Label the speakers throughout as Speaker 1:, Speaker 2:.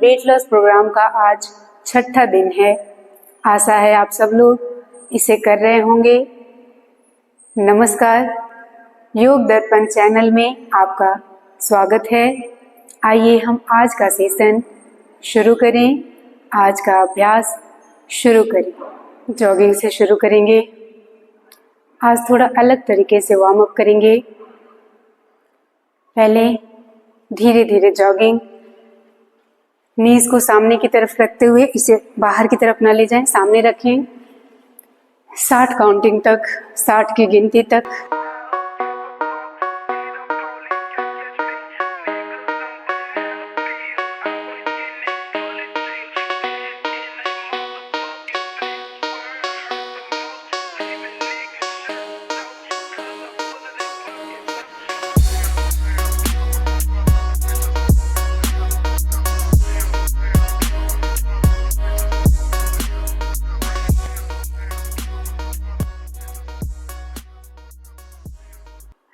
Speaker 1: Weight loss programme का आज छठा दिन है। आशा है आप सब लोग इसे कर रहे होंगे। नमस्कार, योग दर्पण चैनल में आपका स्वागत है। आइए हम आज का सेशन शुरू करें। आज का अभ्यास शुरू करें। जॉगिंग से शुरू करेंगे। आज थोड़ा अलग तरीके से वार्म अप करेंगे। पहले धीरे धीरे जॉगिंग, नीज को सामने की तरफ रखते हुए इसे बाहर की तरफ ना ले जाएं, सामने रखें। 60 काउंटिंग तक, 60 की गिनती तक।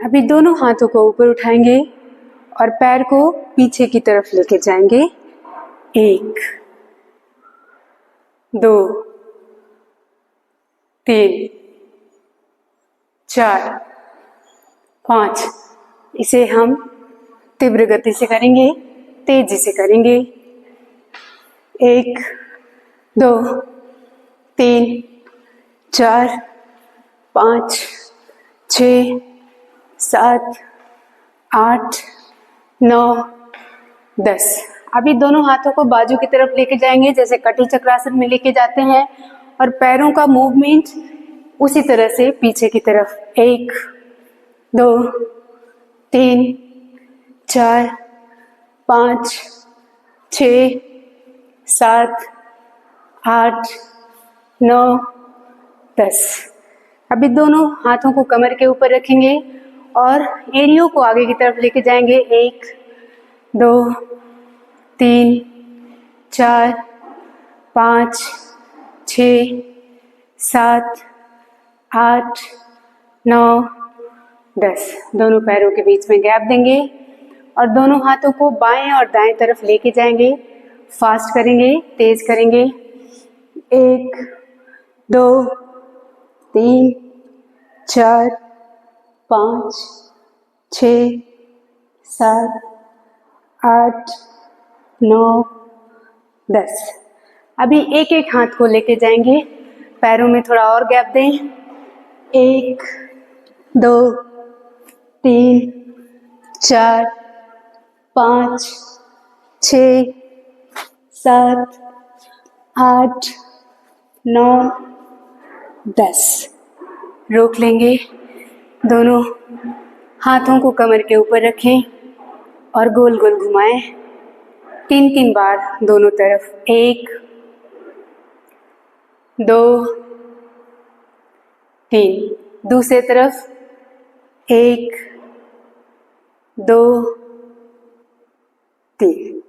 Speaker 1: अभी दोनों हाथों को ऊपर उठाएंगे और पैर को पीछे की तरफ लेके जाएंगे। 1 2 3 4 5। इसे हम तीव्र गति से करेंगे, तेजी से करेंगे। 1 2 3 4 5 6 7 8 9 10। अभी दोनों हाथों को बाजू की तरफ लेके जाएंगे जैसे कटी चक्रासन में लेके जाते हैं, और पैरों का मूवमेंट उसी तरह से पीछे की तरफ। 1 2 3 4 5 6 7 8 9 10। अभी दोनों हाथों को कमर के ऊपर रखेंगे और एड़ियों को आगे की तरफ लेके जाएंगे। 1 2 3 4 5 6 7 8 9 10। दोनों पैरों के बीच में गैप देंगे और दोनों हाथों को बाएं और दाएं तरफ लेके जाएंगे। फास्ट करेंगे, तेज करेंगे। 1 2 3 4 5 6 7 8 9 10। अभी एक एक हाथ को लेके जाएंगे, पैरों में थोड़ा और गैप दें। 1 2 3 4 5 6 7 8 9 10। रोक लेंगे। दोनों हाथों को कमर के ऊपर रखें और गोल गोल घुमाएं 3-3 बार दोनों तरफ। 1 2 3। दूसरे तरफ 1 2 3।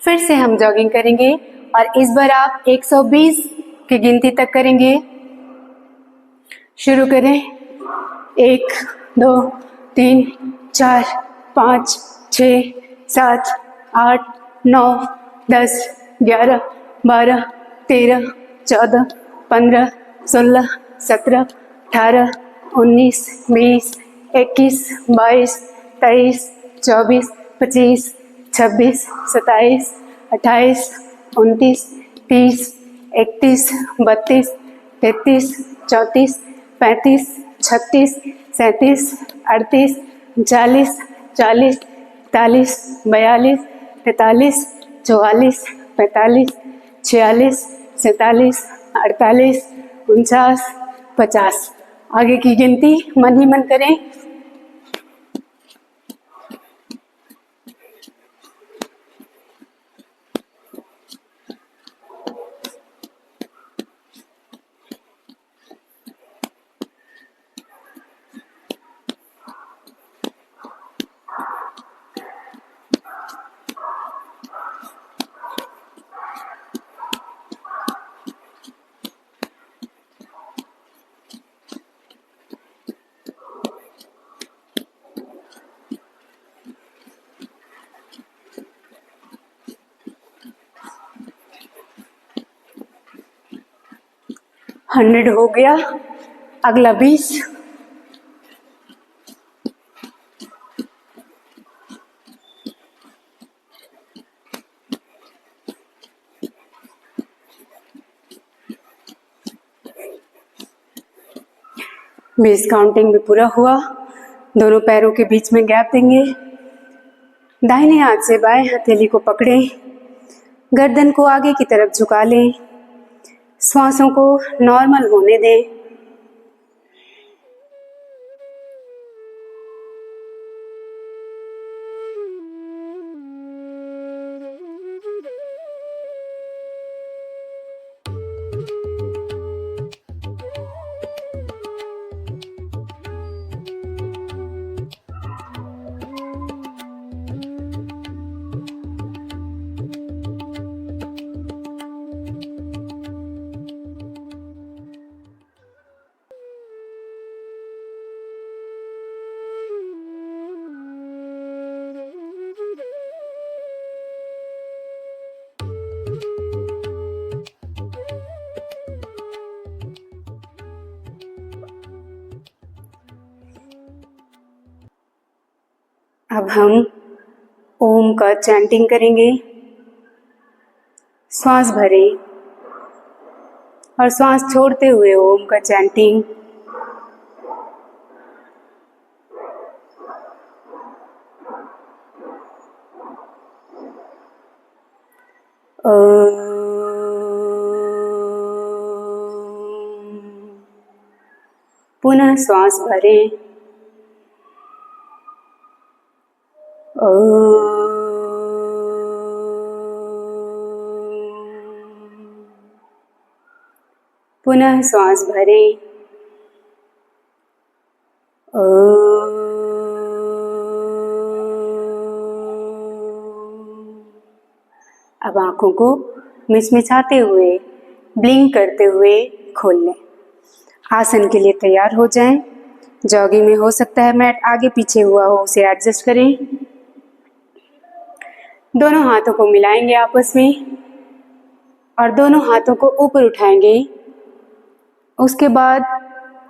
Speaker 1: फिर से हम जॉगिंग करेंगे और इस बार आप 120 की गिनती तक करेंगे। शुरू करें। 1 2 3 4 5 6 7 8 9 10 11 12 13 14 15 16 17 18 19 20 21 22 23 24 25 26 27 28 29 30 31 32 33 34 35 36 37 38 39 40 41 42 43 44 45 46 47 48 49 50। आगे की गिनती मन ही मन करें। 100 हो गया, अगला 20। बेस काउंटिंग भी पूरा हुआ। दोनों पैरों के बीच में गैप देंगे। दाहिने हाथ से बाएं हथेली को पकड़ें, गर्दन को आगे की तरफ झुका लें, श्वासों को नॉर्मल होने दें। अब हम ओम का चैंटिंग करेंगे। श्वास भरें और श्वास छोड़ते हुए ओम का चैंटिंग। पुनः श्वास भरें। पुनः श्वास भरें। अब आंखों को मिचमिचाते हुए, ब्लिंक करते हुए खोल लें। आसन के लिए तैयार हो जाएं। जॉगिंग में हो सकता है मैट आगे पीछे हुआ हो, उसे एडजस्ट करें। दोनों हाथों को मिलाएंगे आपस में और दोनों हाथों को ऊपर उठाएंगे। उसके बाद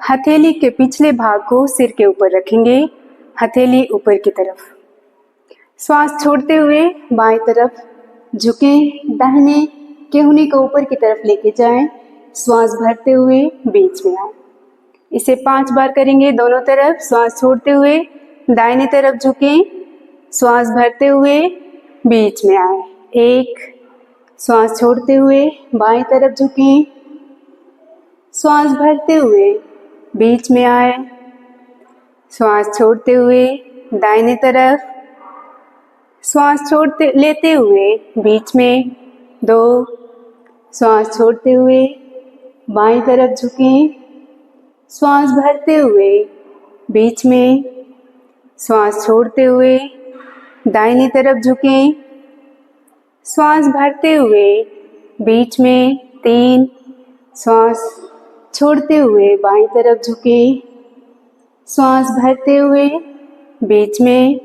Speaker 1: हथेली के पिछले भाग को सिर के ऊपर रखेंगे, हथेली ऊपर की तरफ। श्वास छोड़ते हुए बाएं तरफ झुकें, दाहिने केहूनी को ऊपर की तरफ लेके जाएं। श्वास भरते हुए बीच में आए। इसे 5 बार करेंगे दोनों तरफ। श्वास छोड़ते हुए दाहिने तरफ झुकें, श्वास भरते हुए बीच में आए। 1, श्वास छोड़ते हुए बाएं तरफ झुकें, श्वास भरते हुए बीच में आए। श्वास छोड़ते हुए दाहिने तरफ, श्वास लेते हुए बीच में 2, श्वास छोड़ते हुए बाएं तरफ झुकें, श्वास भरते हुए बीच में, श्वास छोड़ते हुए दाहिनी तरफ झुकें, श्वास भरते हुए बीच में 3, श्वास छोड़ते हुए बाईं तरफ झुकें, श्वास भरते हुए बीच में,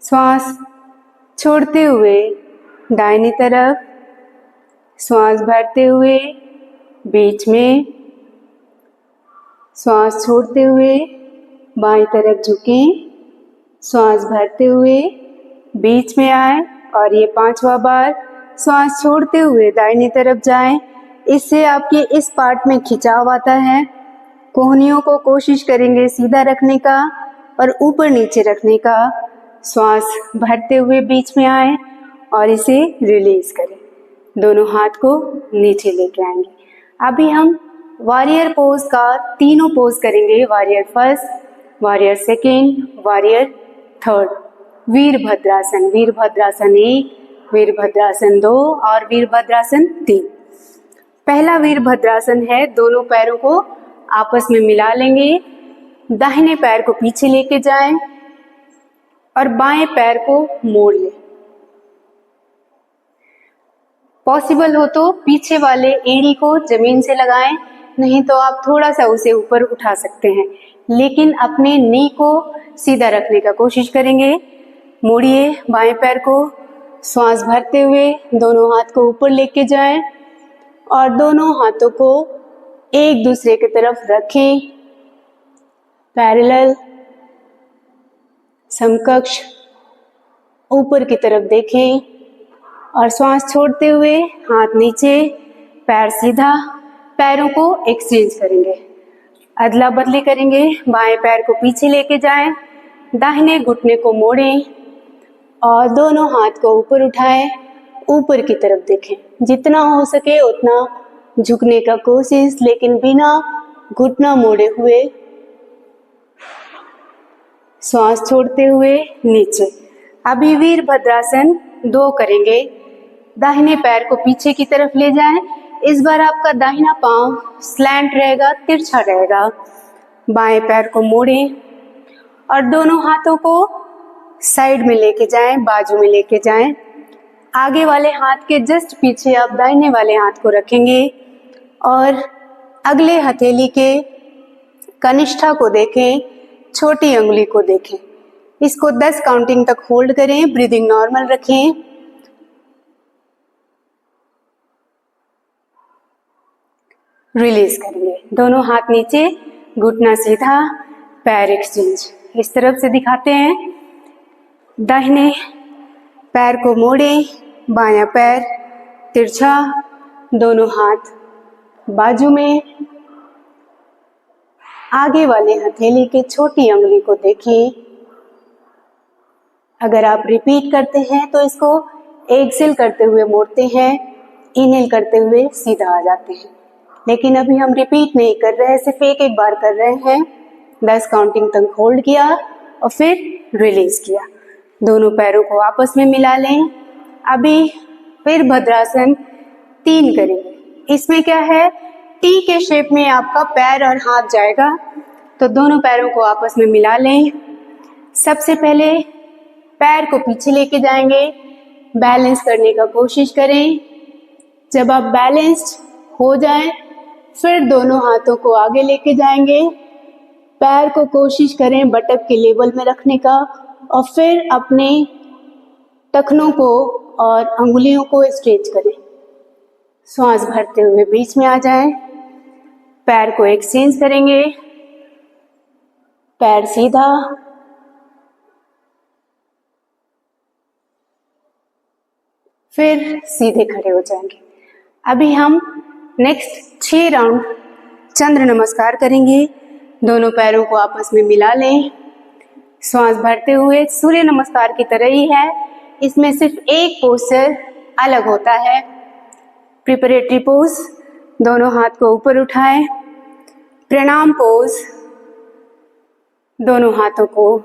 Speaker 1: श्वास छोड़ते हुए दाहिनी तरफ, श्वास भरते हुए बीच में, श्वास छोड़ते हुए बाईं तरफ झुकें, श्वास भरते हुए बीच में आए। और ये 5वां बार श्वास छोड़ते हुए दाहिनी तरफ जाएं। इससे आपके इस पार्ट में खिंचाव आता है। कोहनियों को कोशिश करेंगे सीधा रखने का और ऊपर नीचे रखने का। श्वास भरते हुए बीच में आए और इसे रिलीज करें। दोनों हाथ को नीचे लेके आएंगे। अभी हम वॉरियर पोज का तीनों पोज करेंगे। Warrior first, warrior second, warrior third. Virabhadrasana, Virabhadrasana 1, Virabhadrasana 2 और वीरभद्रासन 3। पहला वीरभद्रासन है, दोनों पैरों को आपस में मिला लेंगे। दाहिने पैर को पीछे लेके जाएं और बाएं पैर को मोड़ लें। पॉसिबल हो तो पीछे वाले एड़ी को जमीन से लगाएं, नहीं तो आप थोड़ा सा उसे ऊपर उठा सकते हैं, लेकिन अपने नी को सीधा रखने का कोशिश करेंगे। मोड़िए बाएं पैर को, श्वास भरते हुए दोनों हाथ को ऊपर लेके जाएं और दोनों हाथों को
Speaker 2: एक दूसरे की तरफ रखें, पैरेलल, समकक्ष, ऊपर की तरफ देखें और श्वास छोड़ते हुए हाथ नीचे, पैर सीधा, पैरों को एक्सचेंज करेंगे, अदला बदली करेंगे। बाएं पैर को पीछे लेके जाएं, दाहिने घुटने को मोड़ें और दोनों हाथ को ऊपर उठाएं, ऊपर की तरफ देखें। जितना हो सके उतना झुकने का कोशिश, लेकिन बिना घुटना मोड़े हुए। श्वास छोड़ते हुए नीचे। अभी वीरभद्रासन 2 करेंगे। दाहिने पैर को पीछे की तरफ ले जाएं। इस बार आपका दाहिना पांव स्लैंट रहेगा, तिरछा रहेगा। बाएं पैर को मोड़ें और दोनों हाथों को साइड में लेके जाएं, बाजू में लेके जाएं। आगे वाले हाथ के जस्ट पीछे आप दाहिने वाले हाथ को रखेंगे और अगले हथेली के कनिष्ठा को देखें, छोटी अंगुली को देखें। इसको 10 काउंटिंग तक होल्ड करें, ब्रीदिंग नॉर्मल रखें। रिलीज करेंगे। दोनों हाथ नीचे, घुटना सीधा, पैर एक्सचेंज। इस तरफ से दिखाते हैं। दाहिने पैर को मोड़ें, बायां पैर तिरछा, दोनों हाथ बाजू में। आगे वाले हथेली के छोटी अंगुली को देखें। अगर आप रिपीट करते हैं तो इसको एक्सेल करते हुए मोड़ते हैं, इनहेल करते हुए सीधा आ जाते हैं। लेकिन अभी हम रिपीट नहीं कर रहे हैं, सिर्फ एक बार कर रहे हैं। 10 काउंटिंग तक होल्ड किया और फिर रिलीज किया। दोनों पैरों को आपस में मिला लें। अभी फिर भद्रासन 3 करेंगे। इसमें क्या है, टी के शेप में आपका पैर और हाथ जाएगा, तो दोनों पैरों को आपस में मिला लें। सबसे पहले पैर को पीछे लेके जाएंगे, बैलेंस करने का कोशिश करें। जब आप बैलेंस्ड हो जाएं, फिर दोनों हाथों को आगे लेके जाएंगे। पैर को कोशिश करें बटक के लेवल में रखने का और फिर अपने टखनों को और अंगुलियों को स्ट्रेच करें। श्वास भरते हुए बीच में आ जाएं। पैर को एक्सचेंज करेंगे, पैर सीधा, फिर सीधे खड़े हो जाएंगे। अभी हम नेक्स्ट 6 राउंड चंद्र नमस्कार करेंगे। दोनों पैरों को आपस में मिला लें। श्वास भरते हुए सूर्य नमस्कार की तरह ही है, इसमें सिर्फ एक पोस्चर अलग होता है। प्रिपरेटरी पोज, दोनों हाथ को ऊपर उठाएं। प्रणाम पोज, दोनों हाथों को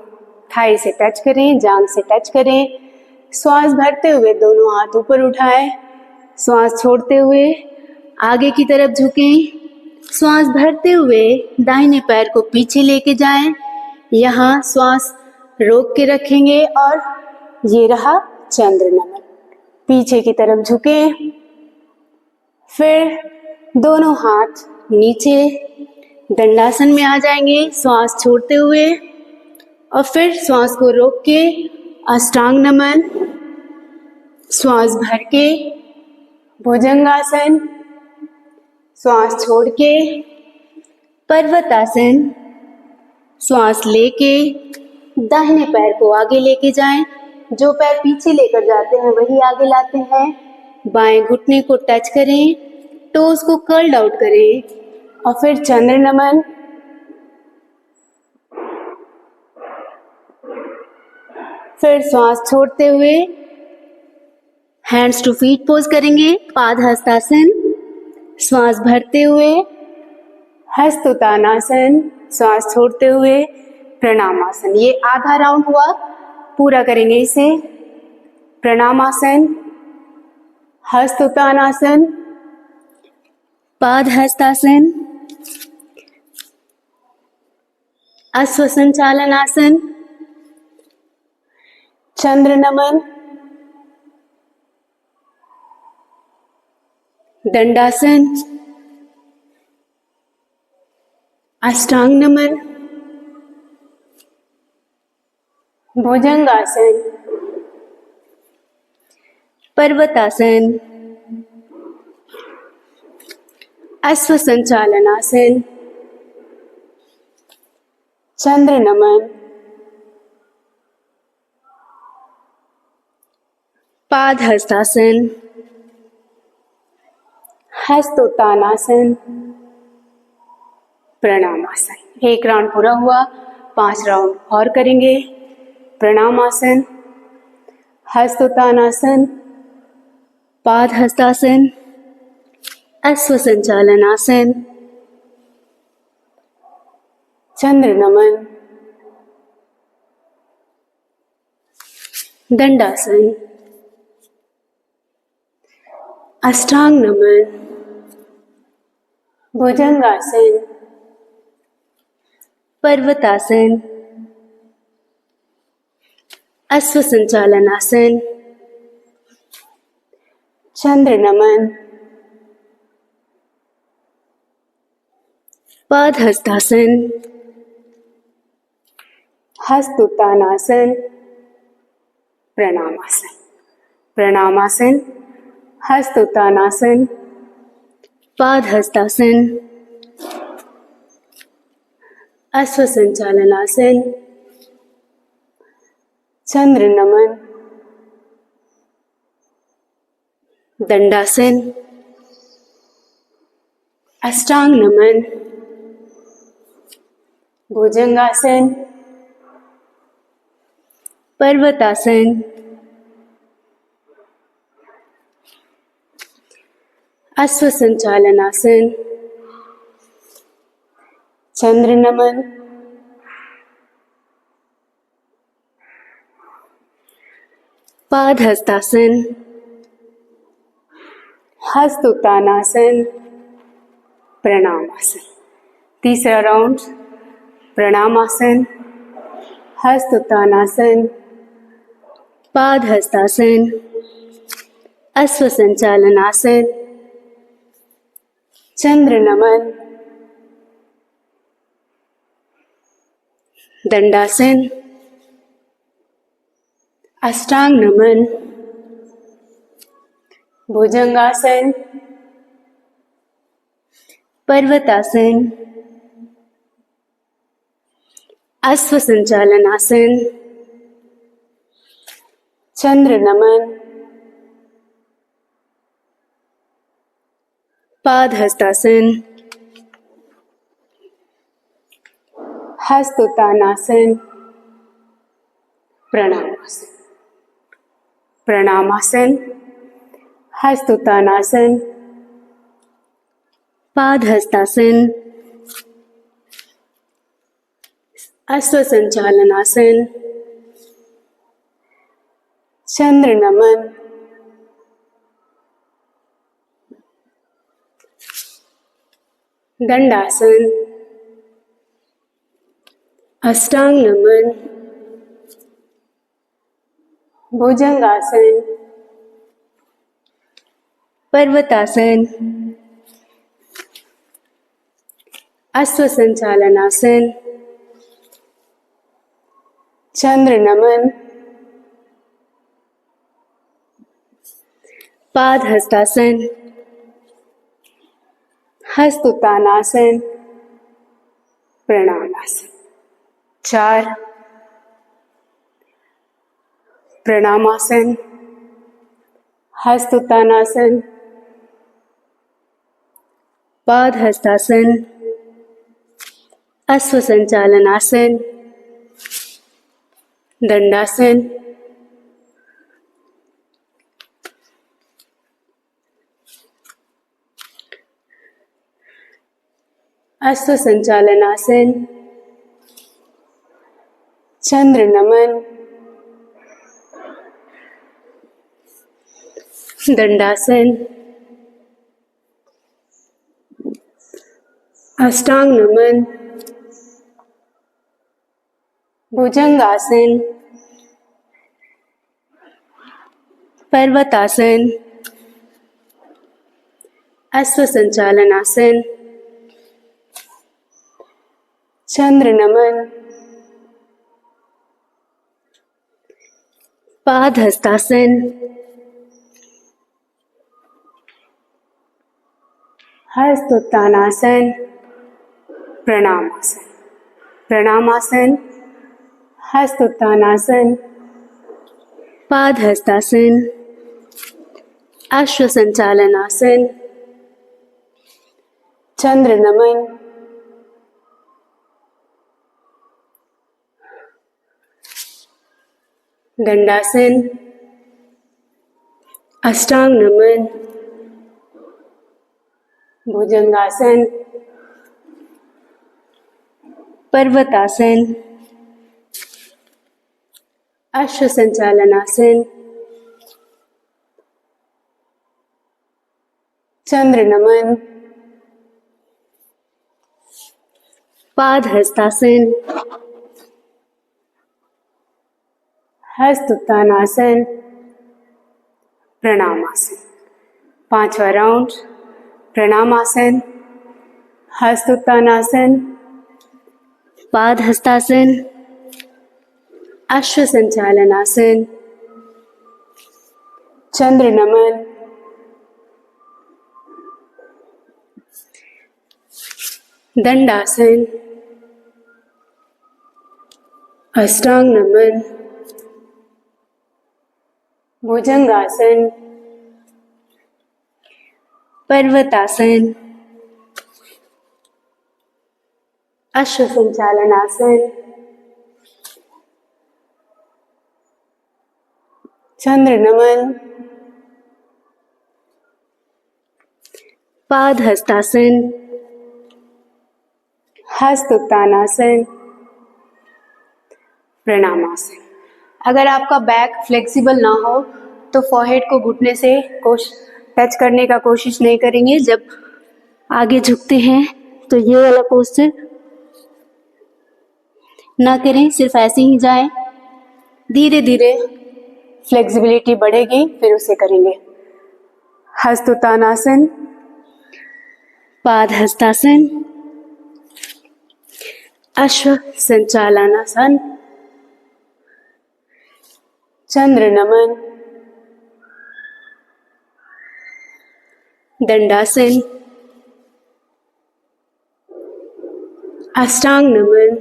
Speaker 2: थाई से टच करें, जांघ से टच करें। श्वास भरते हुए दोनों हाथ ऊपर उठाएं। श्वास छोड़ते हुए आगे की तरफ झुकें। श्वास भरते हुए दाहिने पैर को पीछे लेके जाएं। यहाँ श्वास रोक के रखेंगे और ये रहा चंद्र नमन। पीछे की तरफ झुकें, फिर दोनों हाथ नीचे दंडासन में आ जाएंगे। श्वास छोड़ते हुए और फिर श्वास को रोक के अष्टांग नमन। श्वास भर के भुजंगासन, श्वास छोड़ के पर्वतासन। श्वास लेके दाहिने पैर को आगे लेके जाएं। जो पैर पीछे लेकर जाते हैं वही आगे लाते हैं। बाएं घुटने को टच करें, टोज को कर्ल्ड आउट करें और फिर चंद्र नमन। फिर श्वास छोड़ते हुए हैंड्स टू फीट पोज करेंगे, पाद हस्तासन। श्वास भरते हुए हस्तोत्तानासन, श्वास छोड़ते हुए प्रणामासन। ये आधा राउंड हुआ, पूरा करेंगे इसे। प्रणामासन, हस्तोत्तानासन, पाद हस्तासन, अश्वसंचालनासन, चंद्र नमन, दंडासन, अष्टांग नमन, भुजंगासन, पर्वतासन, अश्व संचालनासन, चंद्र नमन, पाद हस्तासन, हस्तोत्तानासन, प्रणामासन। एक राउंड पूरा हुआ, 5 राउंड और करेंगे। प्रणामासन, हस्तोत्तानासन, पाद हस्तासन, अश्व संचालनासन, चंद्र नमन, दंडासन, अष्टांग नमन, भुजंगासन, पर्वतासन, अश्व संचालनासन, चंद्र नमन, पाद हस्तासन, हस्तोत्तानासन, प्रणामासन। प्रणामासन, हस्तोत्तानासन, पाद हस्तासन, अश्व संचालनासन, चंद्र नमन, दंडासन, अष्टांग नमन, भुजंगासन, पर्वतासन, अश्व संचालनासन, चंद्र नमन, पाद हस्तासन, हस्तोत्तानासन, प्रणामासन। तीसरा राउंड, प्रणामासन, हस्तोत्तानासन, पाद हस्तासन, अश्व संचालनासन, चंद्र नमन, दंडासन, अष्टांग नमन, भुजंगासन, पर्वतासन, अश्व संचालनासन, चंद्र नमन, पाद हस्तासन, हस्तोत्तानासन, प्रणामासन। प्रणामासन, हस्तोत्तानासन, पाद हस्तासन, अश्व संचालनासन, चंद्र नमन, दंडासन, अष्टांग नमन, भुजंगासन, पर्वतासन, अश्व संचालनासन, चंद्र नमन, पाद हस्तासन, हस्तोत्तानासन, प्रणामासन। 4, प्रणामासन, हस्तोत्तानासन, पाद हस्तासन, अश्व संचालनासन, दंडासन, अश्व संचालनासन, चंद्र नमन, दंडासन, अष्टांग नमन, भुजंगासन, पर्वतासन, अश्व संचालनासन, चंद्र नमन, पाद हस्तासन,
Speaker 1: हस्त उत्तानासन, प्रणामासन, प्रणामासन, हस्त उत्तानासन, पाद हस्तासन, अश्व संचालनासन, चंद्र नमन, दंडासन, अष्टांग नमन, भुजंगासन, पर्वतासन, अश्व संचालनासन, चंद्र नमन, पाद हस्तासन, हस्त उत्तानासन, प्रणामासन। 5वां राउंड। प्रणामासन, हस्त उत्तानासन, पाद हस्तासन, अश्व संचालनासन, चंद्र नमन, दंडासन, अष्टांग नमन, भुजंगासन, पर्वतासन, अश्व संचालनासन, चंद्र नमन, पाद हस्तासन, हस्त उत्तानासन, प्रणामासन। अगर आपका बैक फ्लेक्सिबल ना हो तो फॉरहेड को घुटने से टच करने का कोशिश नहीं करेंगे। जब आगे झुकते हैं तो ये वाला पोस्चर ना करें, सिर्फ ऐसे ही जाएं। धीरे धीरे फ्लेक्सिबिलिटी बढ़ेगी, फिर उसे करेंगे। हस्त उत्तानासन, पाद हस्तासन, अश्व संचालनासन, चंद्र नमन, दंडासन, अष्टांग नमन,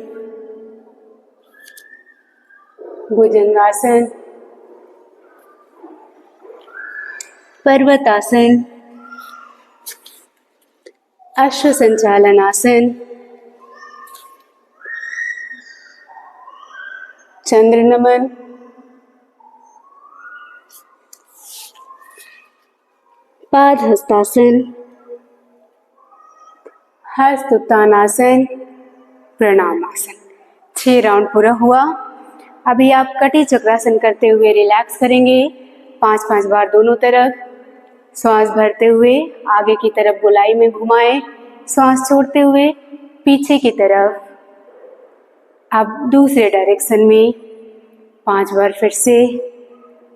Speaker 1: भुजंगासन, पर्वतासन, अश्व संचालनासन, चंद्र नमन, पाद हस्तासन, हस्त उत्तानासन, प्रणामासन। 6 राउंड पूरा हुआ। अभी आप कटी चक्रासन करते हुए रिलैक्स करेंगे। 5-5 बार दोनों तरफ। श्वास भरते हुए आगे की तरफ गोलाई में घुमाएं, श्वास छोड़ते हुए पीछे की तरफ। अब दूसरे डायरेक्शन में 5 बार फिर से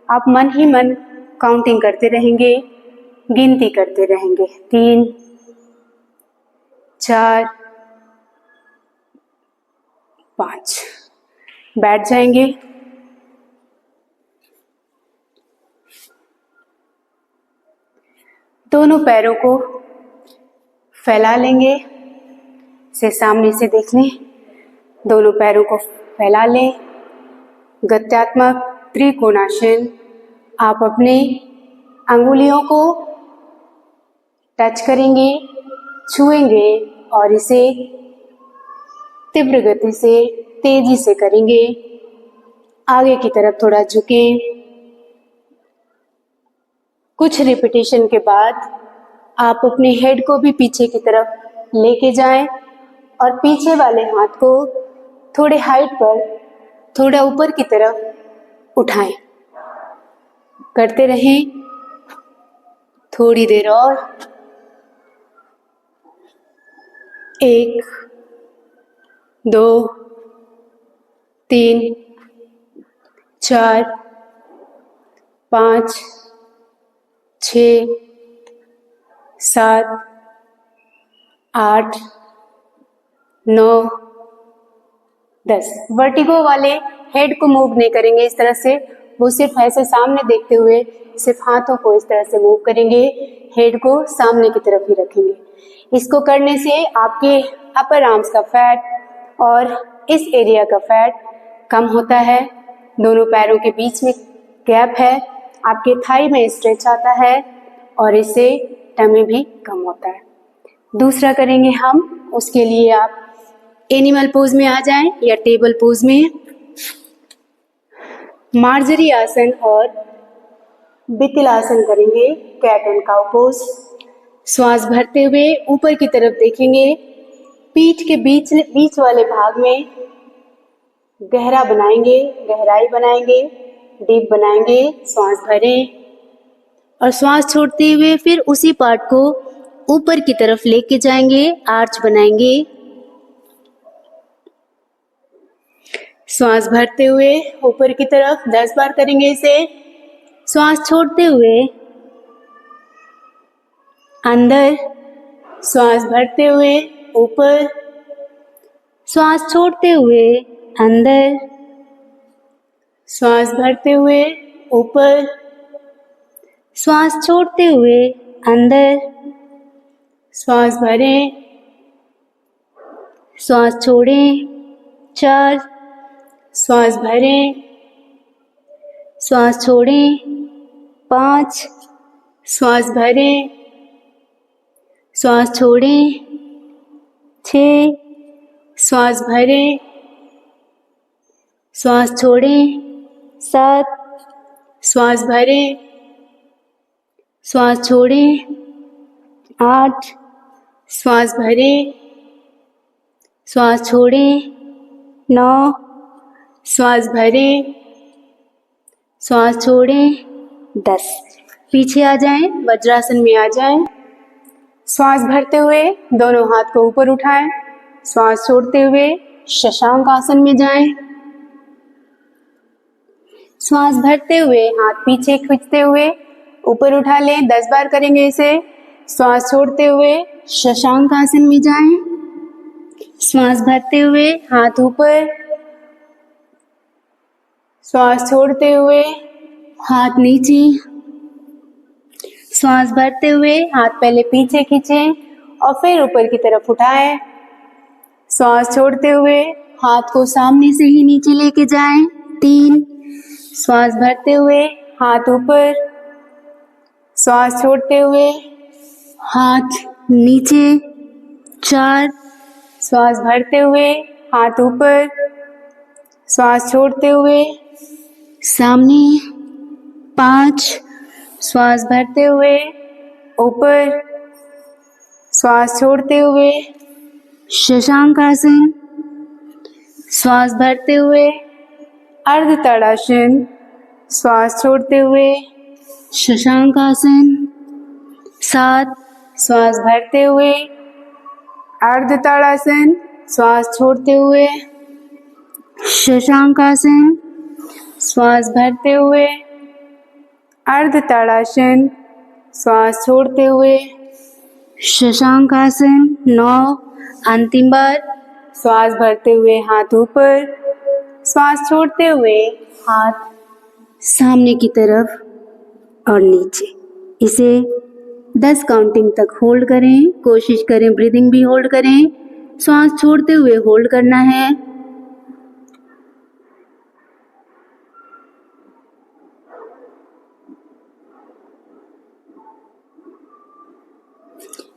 Speaker 1: आप मन ही मन काउंटिंग करते रहेंगे, गिनती करते रहेंगे। 3, 4, 5। बैठ जाएंगे। दोनों पैरों को फैला लेंगे। इसे सामने से देख लें। दोनों पैरों को फैला लें। गत्यात्मक त्रिकोणासन। आप अपने अंगुलियों को टच करेंगे, छुएंगे और इसे तीव्र गति से, तेजी से करेंगे। आगे की तरफ थोड़ा झुकें। कुछ रिपीटेशन के बाद आप अपने हेड को भी पीछे की तरफ लेके जाएं और पीछे वाले हाथ को थोड़े हाइट पर, थोड़ा ऊपर की तरफ उठाएं। करते रहें थोड़ी देर और। 1, 2, 3, 4, 5, 6, 7, 8, 9, 10। वर्टिगो वाले हेड को मूव नहीं करेंगे इस तरह से, वो सिर्फ ऐसे सामने देखते हुए सिर्फ हाथों को इस तरह से मूव करेंगे, हेड को सामने की तरफ ही रखेंगे।
Speaker 2: इसको करने से आपके अपर आर्म्स का फैट और इस एरिया का फैट कम होता है। दोनों पैरों के बीच में गैप है, आपके थाई में स्ट्रेच आता है और इससे टमी भी कम होता है। दूसरा करेंगे हम, उसके लिए आप एनिमल पोज में आ जाएं या टेबल पोज में। मार्जरी आसन और बितिल आसन करेंगे, कैट एंड काउ पोज। श्वास भरते हुए ऊपर की तरफ देखेंगे, पीठ के बीच वाले भाग में गहरा बनाएंगे, गहराई बनाएंगे, डीप बनाएंगे। श्वास भरें और श्वास छोड़ते हुए फिर उसी पार्ट को ऊपर की तरफ लेके जाएंगे, आर्च बनाएंगे। श्वास भरते हुए ऊपर की तरफ 10 बार करेंगे इसे। श्वास छोड़ते हुए अंदर, श्वास भरते हुए ऊपर, श्वास छोड़ते हुए अंदर, श्वास भरते हुए ऊपर, श्वास छोड़ते हुए अंदर, श्वास भरें, श्वास छोड़ें, 4, श्वास भरें, श्वास छोड़ें, 5, श्वास भरें, श्वास छोड़ें, 6, श्वास भरें, श्वास छोड़ें, 7, श्वास भरें, श्वास छोड़ें, 8, श्वास भरें, श्वास छोड़ें, 9, श्वास भरें, श्वास छोड़ें, 10। पीछे आ जाएं, वज्रासन में आ जाएं। श्वास भरते हुए दोनों हाथ को ऊपर उठाएं, श्वास छोड़ते हुए शशांक आसन में जाएं। श्वास भरते हुए हाथ पीछे खींचते हुए ऊपर उठा लें, 10 बार करेंगे इसे। श्वास छोड़ते हुए शशांक आसन में जाएं। श्वास भरते हुए हाथ ऊपर, श्वास छोड़ते हुए हाथ नीचे। श्वास भरते हुए हाथ पहले पीछे खींचें और फिर ऊपर की तरफ उठाएं। श्वास छोड़ते हुए हाथ को सामने से ही नीचे लेके जाएं। 3, श्वास भरते हुए हाथ ऊपर, श्वास छोड़ते हुए हाथ नीचे। 4, श्वास भरते हुए हाथ ऊपर, श्वास छोड़ते हुए सामने। 5, श्वास भरते हुए ऊपर, श्वास छोड़ते हुए शशांक आसन। श्वास भरते हुए अर्ध ताड़ासन, श्वास छोड़ते हुए शशांक आसन। 7, श्वास भरते हुए अर्ध ताड़ासन, श्वास छोड़ते हुए शशांक आसन। श्वास भरते हुए अर्ध ताड़ासन, श्वास छोड़ते हुए शशांक आसन। 9, अंतिम बार। श्वास भरते हुए हाथ ऊपर, श्वास छोड़ते हुए हाथ सामने की तरफ और नीचे। इसे 10 काउंटिंग तक होल्ड करें। कोशिश करें ब्रीदिंग भी होल्ड करें। श्वास छोड़ते हुए होल्ड करना है।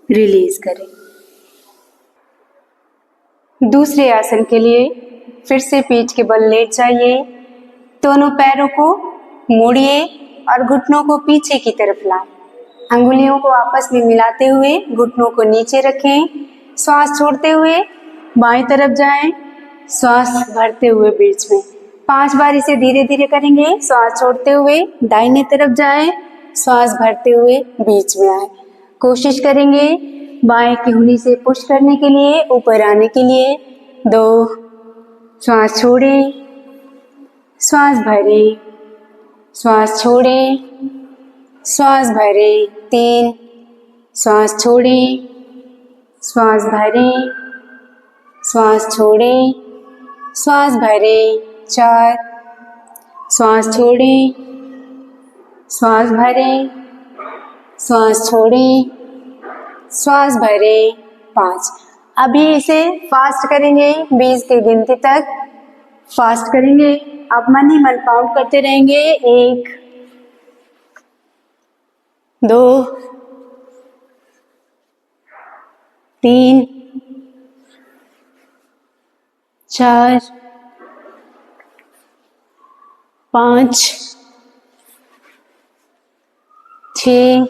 Speaker 2: रिलीज करें। दूसरे आसन के लिए फिर से पीठ के बल लेट जाइए। दोनों पैरों को मोड़िए और घुटनों को पीछे की तरफ लाएं। अंगुलियों को आपस में मिलाते हुए घुटनों को नीचे रखें। श्वास छोड़ते हुए बाएं तरफ जाएं, श्वास भरते हुए बीच में। 5 बार इसे धीरे धीरे करेंगे। श्वास छोड़ते हुए दाहिने तरफ जाएं, श्वास भरते हुए बीच में आए। कोशिश करेंगे बाएं की उंगली से पुश करने के लिए, ऊपर आने के लिए। 2, श्वास छोड़ें, श्वास भरें, श्वास छोड़ें, श्वास भरें। 3, श्वास छोड़ें, श्वास भरें, श्वास छोड़ें, श्वास भरें। 4, श्वास छोड़ें, श्वास भरें, श्वास छोड़ें, श्वास भरें 5। अभी इसे फास्ट करेंगे 20 की गिनती तक फास्ट करेंगे। आप मन ही मन काउंट करते रहेंगे। 1 2 3 4 5 6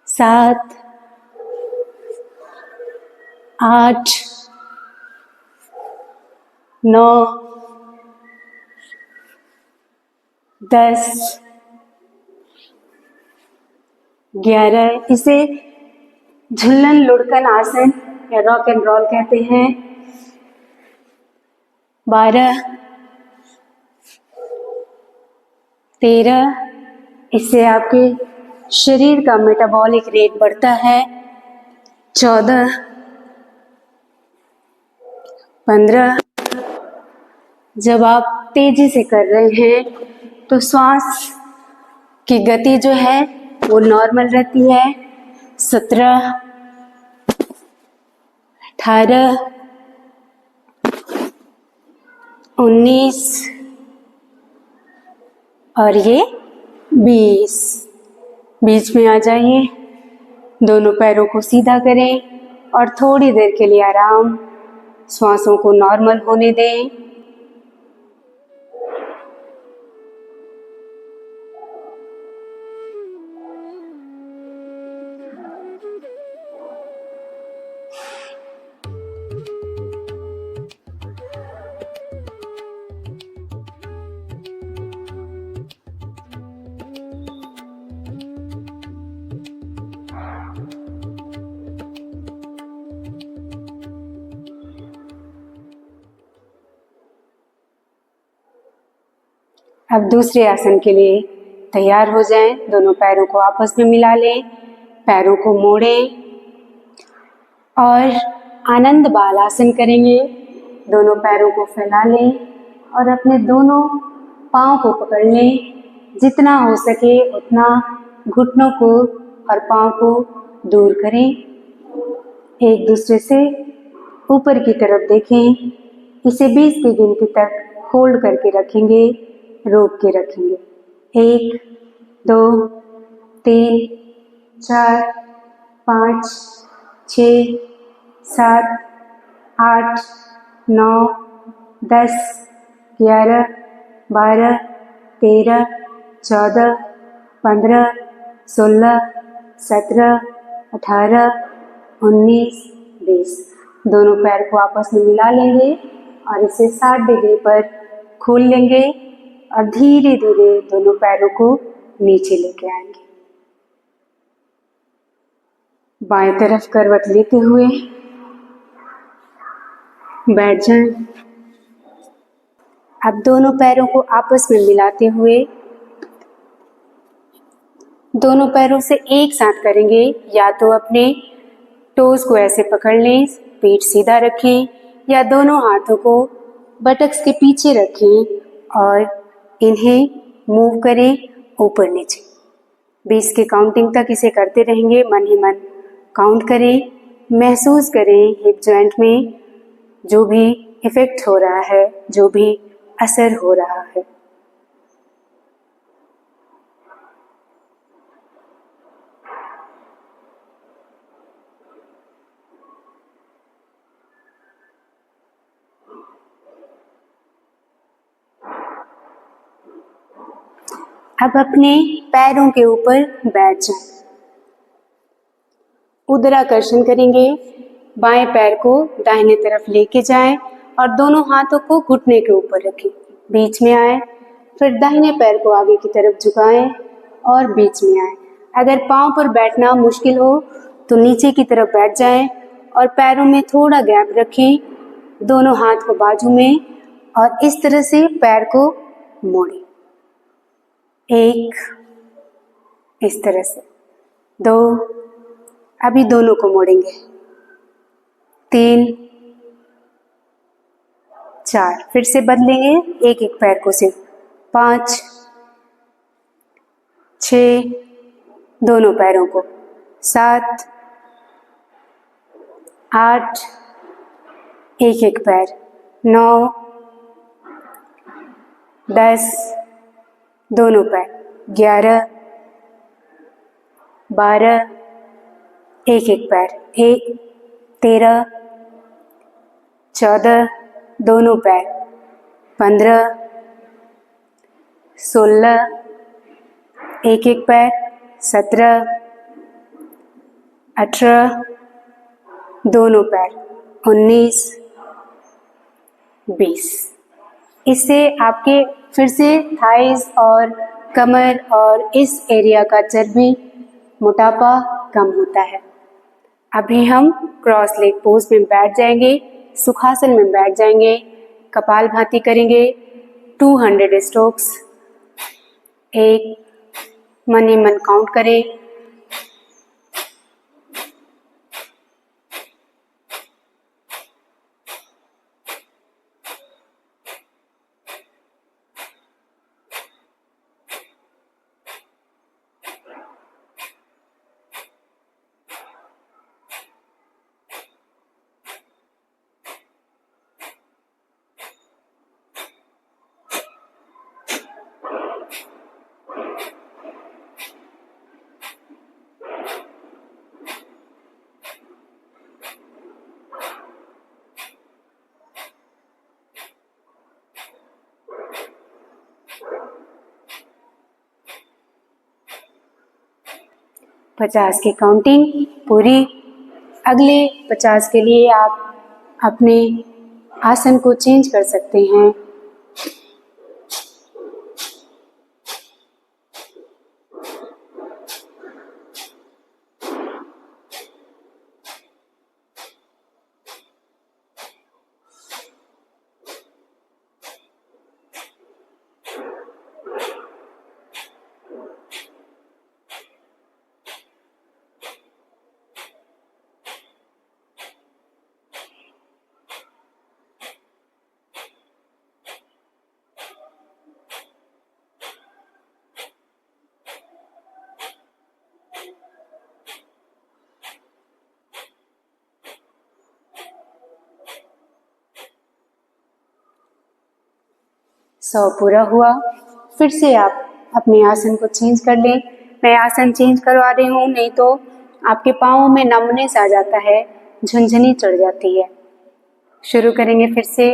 Speaker 2: 7 8 9 10 11। इसे झुल्लन लुढ़कन आसन या रॉक एंड रोल कहते हैं। 12 13। इससे आपके शरीर का मेटाबॉलिक रेट बढ़ता है। 14 15। जब आप तेजी से कर रहे हैं तो श्वास की गति जो है वो नॉर्मल रहती है। 17 18 19 और ये 20। बीच में आ जाइए, दोनों पैरों को सीधा करें और थोड़ी देर के लिए आराम, श्वासों को नॉर्मल होने दें। अब दूसरे आसन के लिए तैयार हो जाएं। दोनों पैरों को आपस में मिला लें, पैरों को मोड़ें और आनंद बाल आसन करेंगे। दोनों पैरों को फैला लें और अपने दोनों पाँव को पकड़ लें। जितना हो सके उतना घुटनों को और पाँव को दूर करें। एक दूसरे से ऊपर की तरफ देखें। इसे 20 की गिनती तक होल्ड करके रखेंगे, रोक के रखेंगे। 1 2 3 4 5 6 7 8 9 10 11 12 13 14 15 16 17 18 19 20। दोनों पैर को आपस में मिला लेंगे और इसे 60 डिग्री पर खोल लेंगे और धीरे धीरे दोनों पैरों को नीचे लेके आएंगे। बाएं तरफ करवट लेते हुए बैठ जाएं। अब दोनों पैरों को आपस में मिलाते हुए दोनों पैरों से एक साथ करेंगे। या तो अपने टोज को ऐसे पकड़ लें, पेट सीधा रखें, या दोनों हाथों को बटक्स के पीछे रखें और इन्हें मूव करें ऊपर नीचे। 20 के काउंटिंग तक इसे करते रहेंगे। मन ही मन काउंट करें, महसूस करें हिप जॉइंट में जो भी इफेक्ट हो रहा है, जो भी असर हो रहा है। अब अपने पैरों के ऊपर बैठ जाएं। उदराकर्षण करेंगे। बाएं पैर को दाहिने तरफ लेके जाएं और दोनों हाथों को घुटने के ऊपर रखें, बीच में आए। फिर दाहिने पैर को आगे की तरफ झुकाएं और बीच में आए। अगर पांव पर बैठना मुश्किल हो तो नीचे की तरफ बैठ जाएं और पैरों में थोड़ा गैप रखें, दोनों हाथ को बाजू में और इस तरह से पैर को मोड़ें। 1, इस तरह से 2, अभी दोनों को मोड़ेंगे। 3, 4, फिर से बदलेंगे एक एक पैर को सिर्फ। 5, 6,
Speaker 1: दोनों पैरों को। 7, 8, एक एक पैर। 9, 10, दोनों पैर। 11, 12, एक एक पैर। 13, 14, दोनों पैर। 15, 16, एक एक पैर। 17, 18, दोनों पैर। 19, 20। इससे आपके फिर से थाइस और कमर और इस एरिया का चर्बी मोटापा कम होता है। अभी हम क्रॉस लेग पोज में बैठ जाएंगे, सुखासन में बैठ जाएंगे, कपालभाति करेंगे। 200 स्ट्रोक्स, एक मन ही मन काउंट करें। पचास की काउंटिंग पूरी। अगले 50 के लिए आप अपने आसन को चेंज कर सकते हैं। सौ पूरा हुआ। फिर से आप अपने आसन को चेंज कर लें। मैं आसन चेंज करवा रही हूँ, नहीं तो आपके पाँवों में नमनेस आ जाता है, झुनझुनी चढ़ जाती है। शुरू करेंगे फिर से।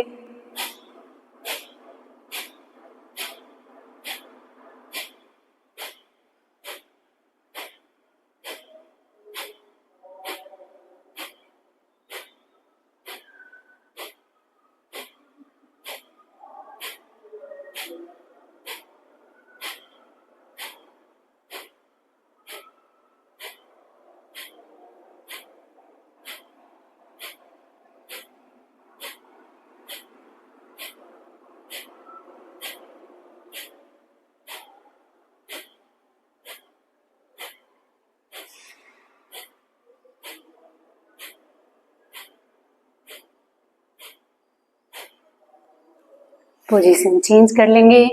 Speaker 1: पोजीशन चेंज कर लेंगे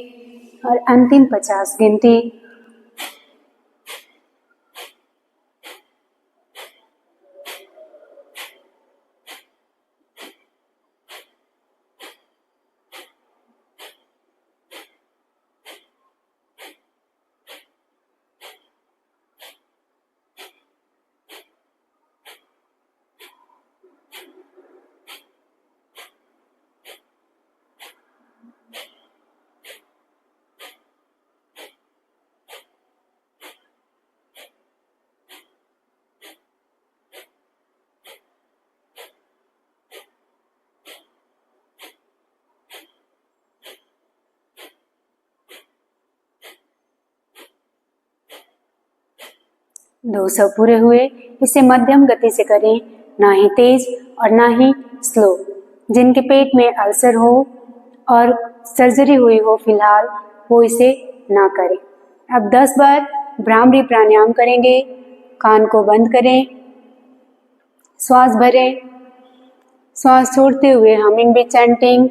Speaker 1: और अंतिम 50 गिनती। दो सौ पूरे हुए। इसे मध्यम गति से करें, ना ही तेज और ना ही स्लो। जिनके पेट में अल्सर हो और सर्जरी हुई हो फिलहाल, वो इसे ना करें। अब 10 बार भ्रामरी प्राणायाम करेंगे। कान को बंद करें, श्वास भरें, श्वास छोड़ते हुए हमिंग भी चैंटिंग।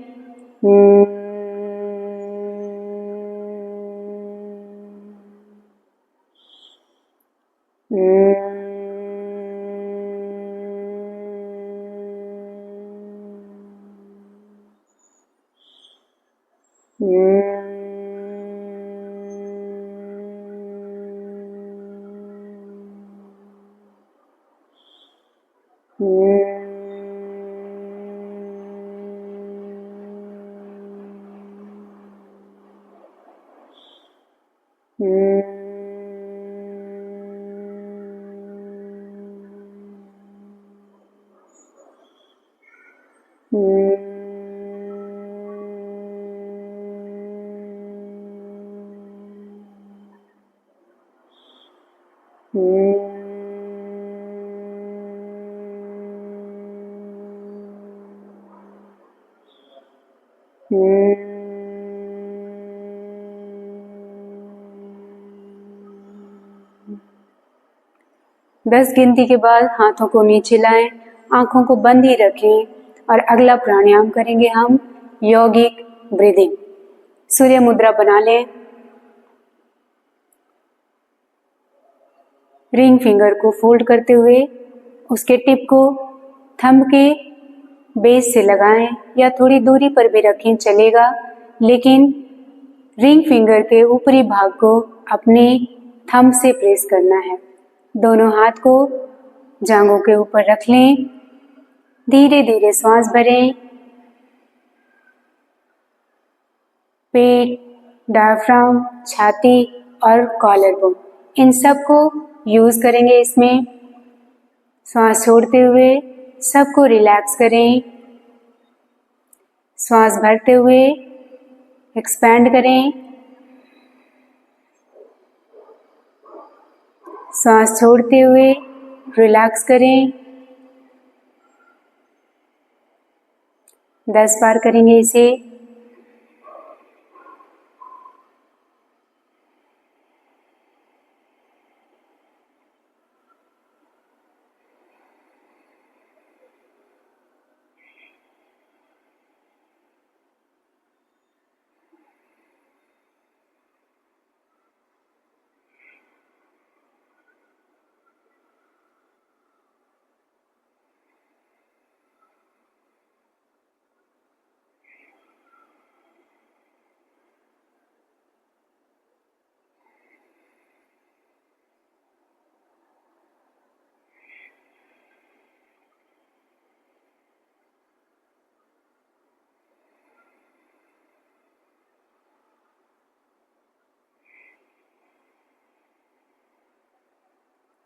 Speaker 1: दस गिनती के बाद हाथों को नीचे लाएं, आंखों को बंद ही रखें और अगला प्राणायाम करेंगे हम यौगिक ब्रीदिंग। सूर्य मुद्रा बना लें। रिंग फिंगर को फोल्ड करते हुए उसके टिप को थंब के बेस से लगाएं या थोड़ी दूरी पर भी रखें चलेगा, लेकिन रिंग फिंगर के ऊपरी भाग को अपने थंब से प्रेस करना है। दोनों हाथ को जांघों के ऊपर रख लें। धीरे धीरे श्वास भरें। पेट, डायफ्राम, छाती और कॉलर बोन, इन सब को यूज करेंगे इसमें। श्वास छोड़ते हुए सबको रिलैक्स करें। श्वास भरते हुए एक्सपैंड करें। श्वास छोड़ते हुए रिलैक्स करें। 10 बार करेंगे इसे।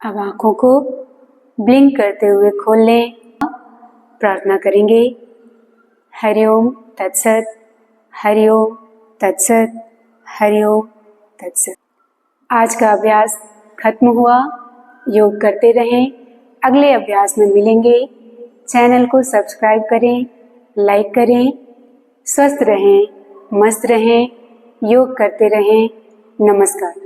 Speaker 1: अब आंखों को ब्लिंक करते हुए खोल लें। प्रार्थना करेंगे। हरिओम तत्सत, हरिओम तत्सत, हरिओम तत्सत। आज का अभ्यास खत्म हुआ। योग करते रहें। अगले अभ्यास में मिलेंगे। चैनल को सब्सक्राइब करें, लाइक करें। स्वस्थ रहें, मस्त रहें, योग करते रहें। नमस्कार।